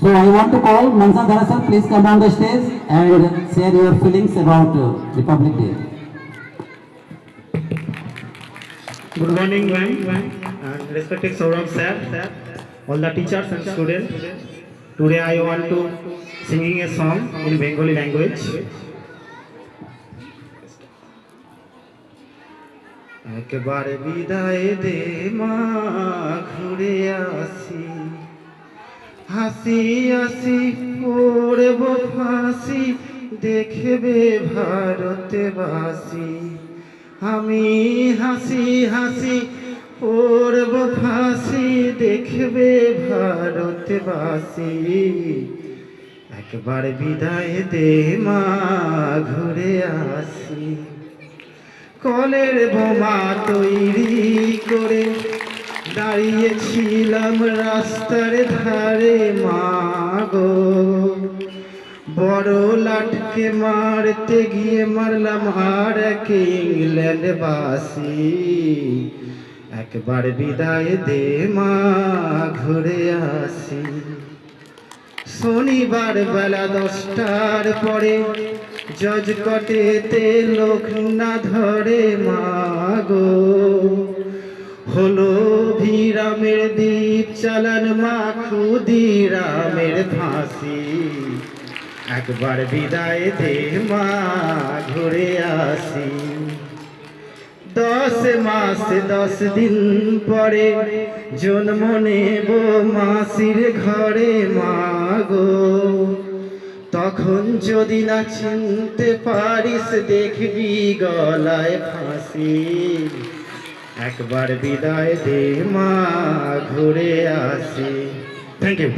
So I want to call Mansa Dharasar, please come on the stage and share your feelings about Republic Day. Good morning, ma'am, and respected Saurabh sir, all the teachers and students. Today I want to singing a song in Bengali language. একবারে বিদায় দে মা ঘুরে আসি হাসি হাসি পড়ব ফাঁসি দেখবে ভারতবাসী আমি হাসি হাসি পড়ব ফাঁসি দেখবে ভারতবাসী একবার বিদায় দে মা ঘুরে আসি কলের বোমা তৈরি করে দাঁড়িয়েছিলাম রাস্তার ধারে মাগো বড় লাটকে মারতে গিয়ে মারলাম আর এক ইংল্যান্ডবাসী একবার বিদায় দে মা ঘুরে আসি শনিবার বেলা 10টার পরে জজ কটেতে লোক না ধরে মাগো হলো ভিরামের দ্বীপ চালান মা ক্ষুদিরামের ফাঁসি একবার বিদায় দে মা ঘুরে আসি 10 মাস 10 দিন পরে জন্ম নেব মাসির ঘরে মাগো তখন যদি না চিনতে পারিস দেখবি গলায় ফাঁসি একবার বিদায় দে মা ঘুরে আসি থ্যাংক ইউ